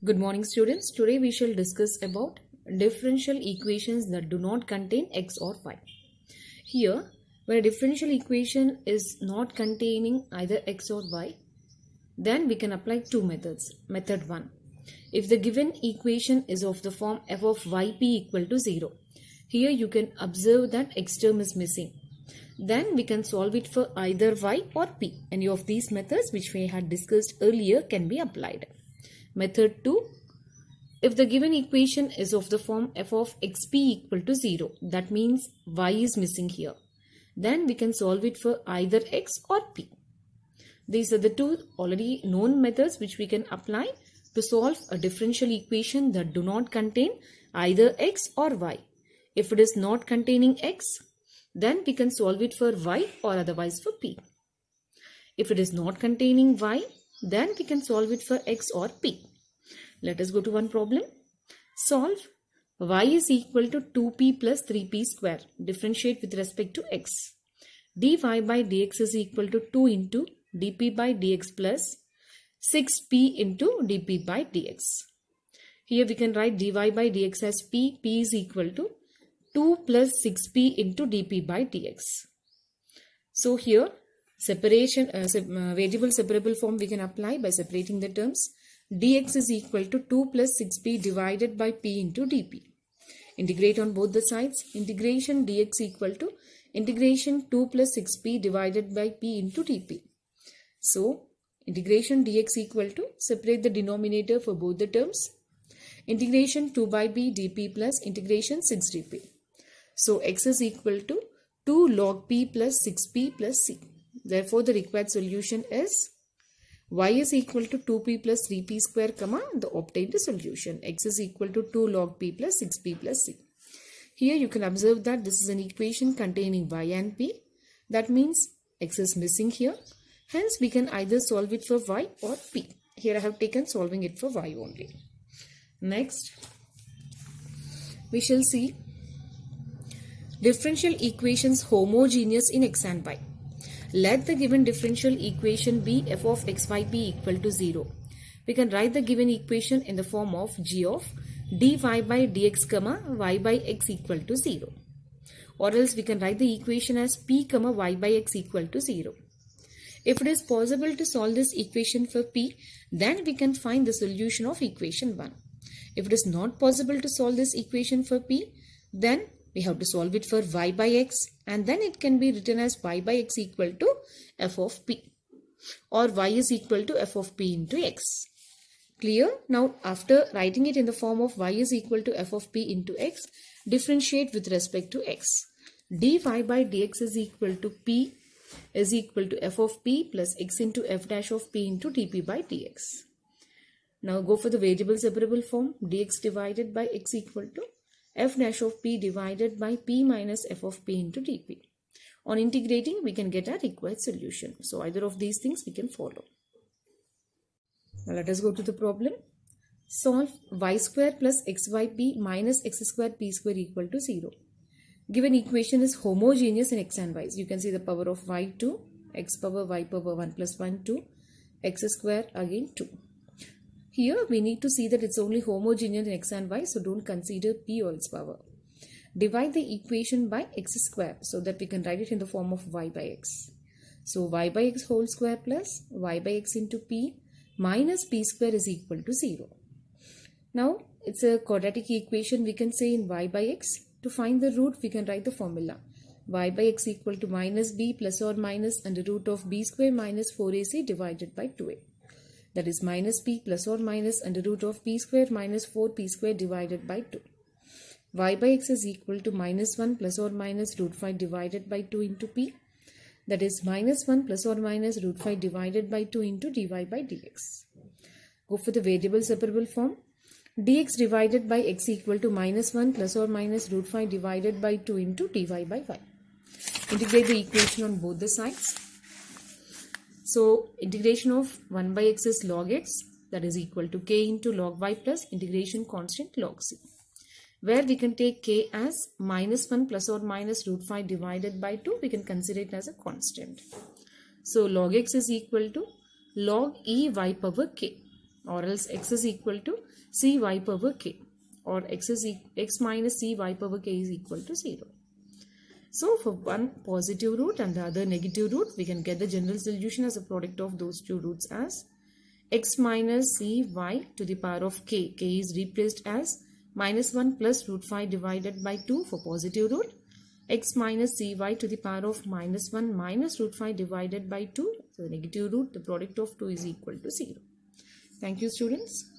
Good morning, students. Today we shall discuss about differential equations that do not contain x or y. Here, when a differential equation is not containing either x or y, then we can apply two methods. Method 1. If the given equation is of the form f of yp equal to 0, here you can observe that x term is missing. Then we can solve it for either y or p. Any of these methods which we had discussed earlier can be applied. Method 2. If the given equation is of the form f of xp equal to 0, that means y is missing here, then we can solve it for either x or p. These are the two already known methods which we can apply to solve a differential equation that do not contain either x or y. If it is not containing x, then we can solve it for y or otherwise for p. If it is not containing y, then we can solve it for x or p. Let us go to one problem. Solve y is equal to 2p plus 3p square. Differentiate with respect to x. dy by dx is equal to 2 into dp by dx plus 6p into dp by dx. Here we can write dy by dx as p. P is equal to 2 plus 6p into dp by dx. So here separation variable separable form we can apply by separating the terms. Dx is equal to 2 plus 6p divided by p into dp. Integrate on both the sides. Integration dx equal to integration 2 plus 6p divided by p into dp. So integration dx equal to, separate the denominator for both the terms. Integration 2 by b dp plus integration 6 dp. So x is equal to 2 log p plus 6p plus c. Therefore the required solution is y is equal to 2p plus 3p square, the obtained solution. X is equal to 2 log p plus 6p plus c. Here you can observe that this is an equation containing y and p. That means x is missing here. Hence we can either solve it for y or p. Here I have taken solving it for y only. Next, we shall see differential equations homogeneous in x and y. Let the given differential equation be f of xyp equal to 0. We can write the given equation in the form of g of dy by dx, y by x equal to 0. Or else we can write the equation as p, y by x equal to 0. If it is possible to solve this equation for p, then we can find the solution of equation 1. If it is not possible to solve this equation for p, then we have to solve it for y by x, and then it can be written as y by x equal to f of p, or y is equal to f of p into x. Clear? Now after writing it in the form of y is equal to f of p into x, differentiate with respect to x. dy by dx is equal to p is equal to f of p plus x into f dash of p into dp by dx. Now go for the variable separable form. Dx divided by x equal to f dash of p divided by p minus f of p into dp. On integrating, we can get our required solution. So either of these things we can follow. Now let us go to the problem. Solve y square plus xyp minus x square p square equal to 0. Given equation is homogeneous in x and y. You can see the power of y 2, x power y power 1 plus 1 2, x square again 2. Here we need to see that it's only homogeneous in x and y, so don't consider p or its power. Divide the equation by x square so that we can write it in the form of y by x. So y by x whole square plus y by x into p minus p square is equal to 0. Now it's a quadratic equation, we can say in y by x. To find the root, we can write the formula. Y by x equal to minus b plus or minus under root of b square minus 4ac divided by 2a. That is minus p plus or minus under root of p square minus 4p square divided by 2. Y by x is equal to minus 1 plus or minus root 5 divided by 2 into p. That is minus 1 plus or minus root 5 divided by 2 into dy by dx. Go for the variable separable form. Dx divided by x equal to minus 1 plus or minus root 5 divided by 2 into dy by y. Integrate the equation on both the sides. So integration of 1 by x is log x, that is equal to k into log y plus integration constant log c, where we can take k as minus 1 plus or minus root 5 divided by 2, we can consider it as a constant. So log x is equal to log e y power k. or else x is equal to cy power k, or x minus cy power k is equal to 0. So for one positive root and the other negative root, we can get the general solution as a product of those two roots as x minus cy to the power of k. K is replaced as minus 1 plus root 5 divided by 2 for positive root. X minus cy to the power of minus 1 minus root 5 divided by 2. So the negative root, the product of 2 is equal to 0. Thank you, students.